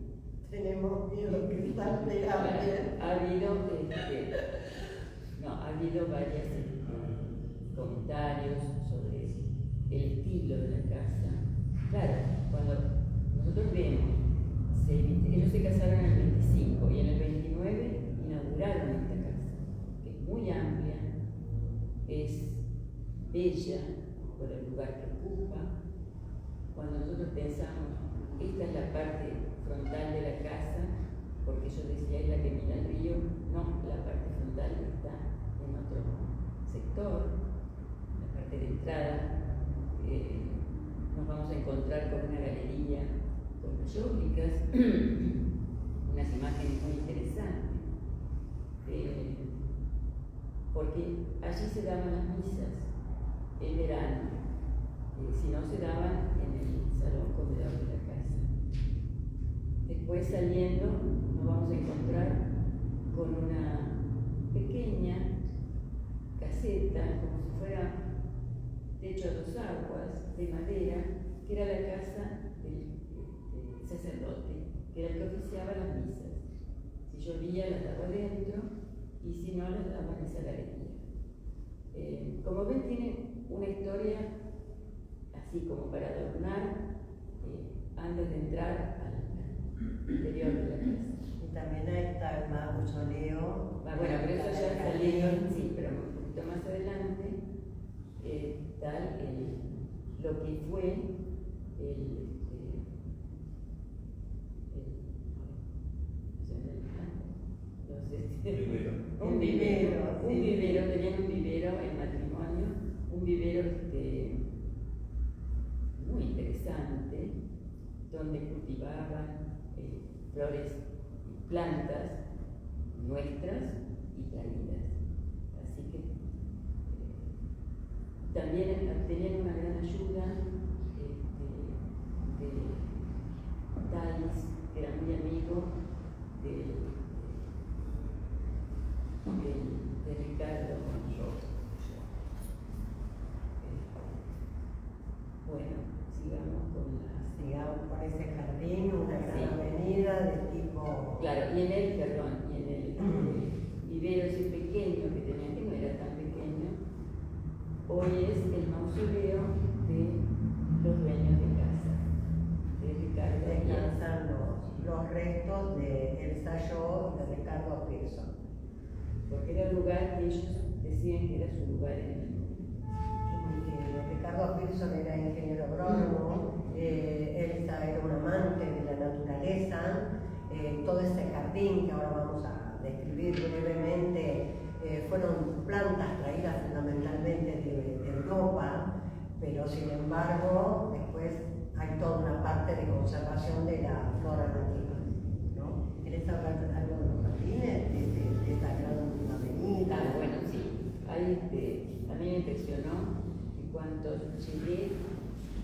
Tenemos miedo que está de Ha habido varios comentarios sobre el estilo de la casa. Claro, cuando nosotros vemos, ellos se casaron en el 25 y en el 29 inauguraron esta casa, que es muy amplia, es bella por el lugar que ocupa. Cuando nosotros pensamos, esta es la parte frontal de la casa, porque yo decía es la que mira el río, no, la parte frontal está en otro sector, la parte de entrada. Nos vamos a encontrar con una galería con mayólicas, unas imágenes muy interesantes, porque allí se daban las misas en verano, si no se daban en el salón comedor de la casa. Después saliendo nos vamos a encontrar con una pequeña caseta, como si fuera techo a dos aguas, de madera, que era la casa del sacerdote, que era el que oficiaba las misas. Si llovía las daba dentro y si no las daba en esa galería. Como ven, tiene una historia así como para adornar antes de entrar al interior de la casa. Y también ahí está el mausoleo. Bueno, pero eso ya salieron, sí, pero un poquito más adelante está lo que fue un vivero, tenían un vivero en matrimonio, un vivero muy interesante, donde cultivaban flores, plantas nuestras y traídas. Así que también tenían una gran ayuda de Talis, que era muy amigo de Ricardo. Bueno, sigamos por ese jardín, una gran avenida de tipo... Claro, y en el vivero ese pequeño que tenían, que no era hoy es el mausoleo de los dueños de casa, de Ricardo Díaz. Descansan los restos de Elsa Yo y de Ricardo Pearson. Porque era el lugar que ellos decían que era su lugar en el mundo. Ricardo Pearson era ingeniero agrónomo, Elsa era un amante de la naturaleza, todo ese jardín que ahora vamos a describir brevemente fueron plantas traídas fundamentalmente de Europa, pero sin embargo después hay toda una parte de conservación de la flora nativa, ¿no? ¿Querés hablar algo de los jardines, de esta gran avenida? Ah, bueno, sí. Ahí a mí me impresionó que cuando llegué,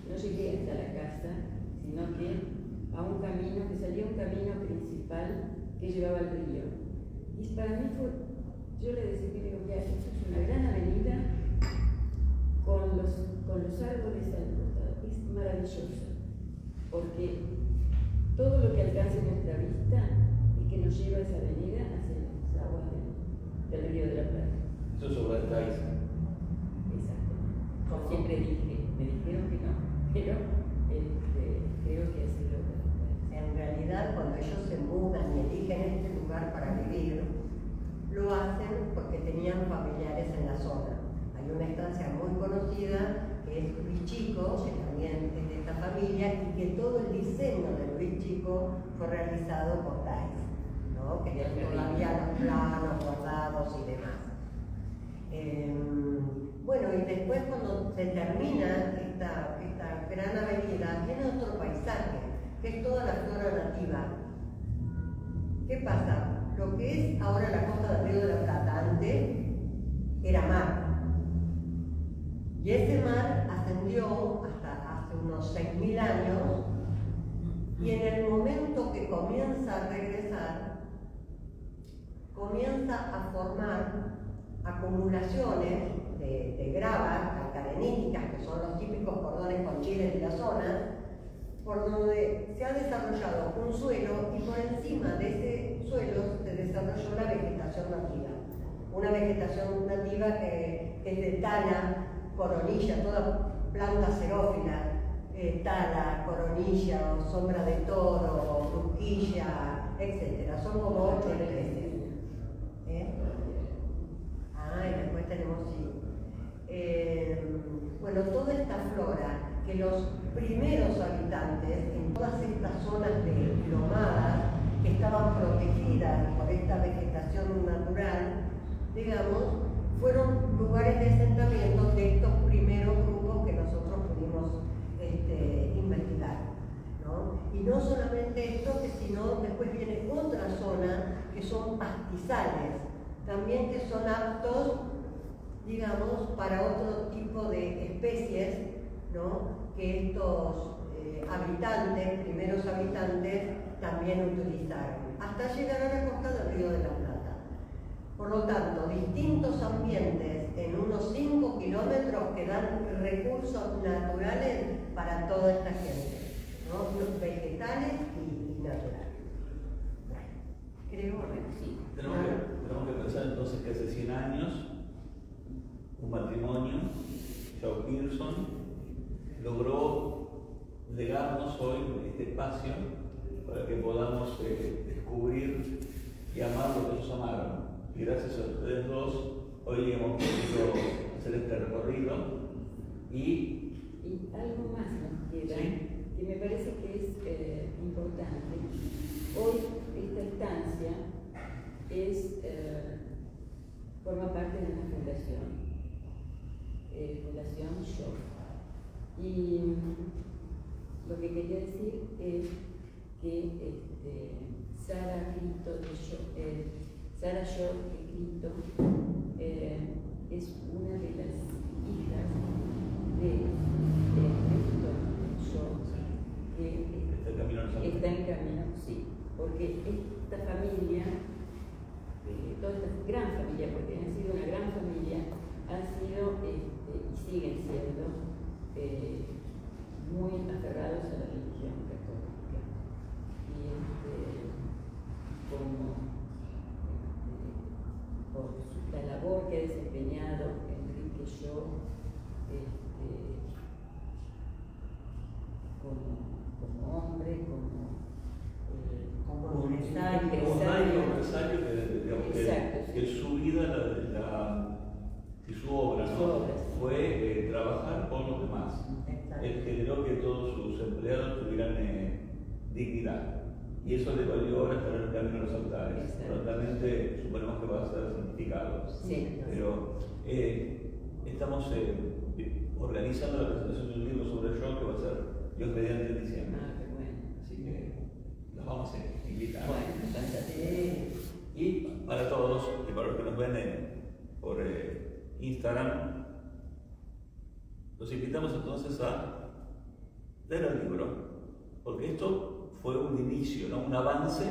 no llegué hasta la casa, sino que a un camino, que salía un camino principal que llevaba al río. Y para mí fue, yo le decía que digo, esto es una gran avenida con los árboles al costado. Es maravilloso, porque todo lo que alcance nuestra vista y que nos lleva a esa avenida hacia las aguas del Río de la Plata. Eso es obra de Tyson. Exactamente. Yo siempre dije, me dijeron que no, pero creo que así lo es. En realidad, cuando ellos se mudan y eligen este lugar para vivir, lo hacen porque tenían familiares en la zona. Hay una estancia muy conocida que es Luis Chico, que también es de esta familia, y que todo el diseño de Luis Chico fue realizado por Tyson, ¿no? Que están todavía los planos guardados y demás. Bueno, y después cuando se termina esta gran avenida, viene otro paisaje, que es toda la flora nativa. ¿Qué pasa? Lo que es ahora la costa del Río de la Plata, antes era mar. Y ese mar ascendió hasta hace unos 6.000 años, y en el momento que comienza a regresar, comienza a formar acumulaciones de gravas calcareníticas, que son los típicos cordones conchiles de la zona, por donde se ha desarrollado un suelo, y por encima de ese suelo se desarrolló la vegetación nativa. Una vegetación nativa que es de tala, coronilla, toda planta xerófila, tala, coronilla, sombra de toro, brusquilla, etc. Son como 8 especies. Y después tenemos, bueno, toda esta flora que los primeros habitantes en todas estas zonas de lomadas que estaban protegidas por esta vegetación natural, digamos, fueron lugares de asentamiento de estos primeros grupos que nosotros pudimos investigar, ¿no? Y no solamente esto, sino después viene otra zona que son pastizales, también que son aptos, digamos, para otro tipo de especies, ¿no? Que estos habitantes, primeros habitantes, también utilizaron, hasta llegar a la costa del Río de la Plata. Por lo tanto, distintos ambientes en unos 5 kilómetros que dan recursos naturales para toda esta gente, ¿no? Los vegetales y naturales. Bueno, creo que sí. Tenemos que pensar entonces que hace 100 años un matrimonio, Joe Pearson, logró legarnos hoy este espacio para que podamos descubrir y amar lo que ellos amaron. Y gracias a ustedes dos, hoy hemos podido hacer este recorrido y algo más nos queda, ¿sí? Que me parece que es importante. Hoy esta estancia forma parte de una fundación, Fundación Shaw. Y lo que quería decir es que Sara Shaw Cristo es una de las hijas de Héctor Shaw, que está en camino, sí, porque esta familia, toda esta gran familia, porque han sido una gran familia, han sido y siguen siendo muy aferrados a la religión católica. Y por la labor que ha desempeñado Enrique Shaw como hombre, como empresario. Empresario que su vida y su obra, ¿no? Fue trabajar por los demás. Él generó que todos sus empleados tuvieran dignidad. Y eso le valió ahora estar en el camino de los altares. Prontamente suponemos que va a ser santificado. Sí. Pero estamos organizando la presentación de un libro sobre el rock que va a ser Dios mediante en diciembre. Ah, qué bueno. Así que los vamos a invitar. Bueno, fantástico. Y para todos, y para los que nos ven por Instagram, los invitamos entonces a leer el libro, porque esto fue un inicio, ¿no? Un avance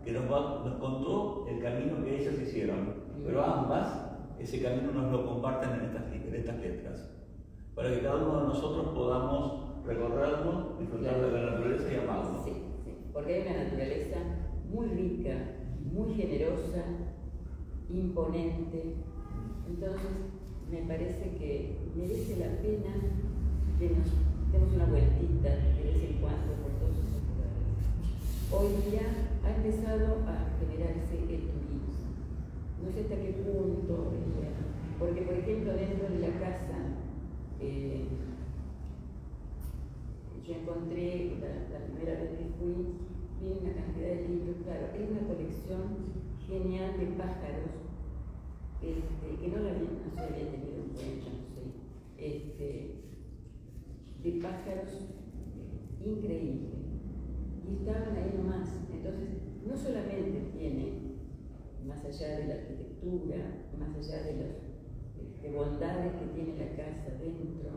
que nos contó el camino que ellas hicieron, pero ambas ese camino nos lo comparten en estas letras, para que cada uno de nosotros podamos recorrerlo, disfrutar de la naturaleza y amarlo. Sí, sí, porque hay una naturaleza muy rica, muy generosa, imponente. Entonces, me parece que merece la pena que nos demos una vueltita de vez en cuando por todos esos lugares. Hoy día ha empezado a generarse el turismo. No sé hasta qué punto, porque por ejemplo dentro de la casa yo encontré, la primera vez que fui, vi una cantidad de libros, claro, es una colección genial de pájaros, que no se había tenido en cuenta, no sé, de pájaros increíbles, y estaban ahí nomás. Entonces, no solamente tiene, más allá de la arquitectura, más allá de las bondades que tiene la casa dentro,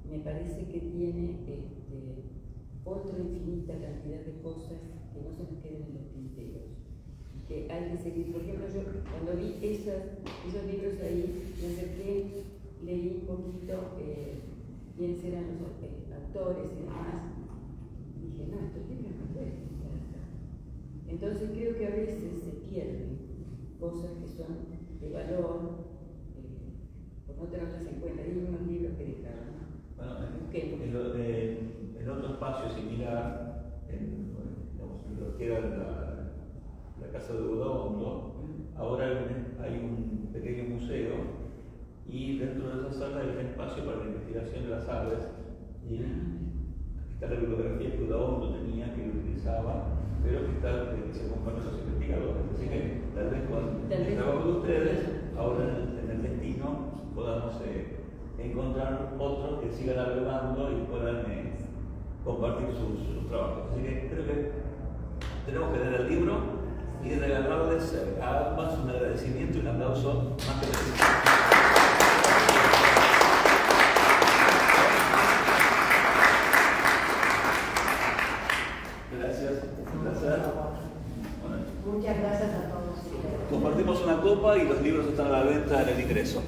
me parece que tiene otra infinita cantidad de cosas que no se nos queden en los tinteros, que hay que seguir. Por ejemplo, yo cuando vi esos libros ahí, me acerqué, leí un poquito quiénes eran los autores y demás, y dije, no, estos libros no pueden estar acá. Entonces creo que a veces se pierden cosas que son de valor, por no tenerlas en cuenta. Hay unos libros que dejaron. Bueno, en otro espacio similar, en lo que era la casa de Udaondo, ahora hay un pequeño museo, y dentro de esa sala hay un espacio para la investigación de las aves, y está la bibliografía que Udaondo tenía, que lo utilizaba, pero que se comparten los investigadores. Así que tal vez con el trabajo de ustedes, ahora en el destino, podamos encontrar otros que sigan navegando y puedan compartir sus trabajos. Así que creo que tenemos que leer el libro y regalarles a ambas un agradecimiento y un aplauso más que merecido. Gracias, un placer. Bueno, muchas gracias a todos. compartimos una copa y los libros están a la venta en el ingreso.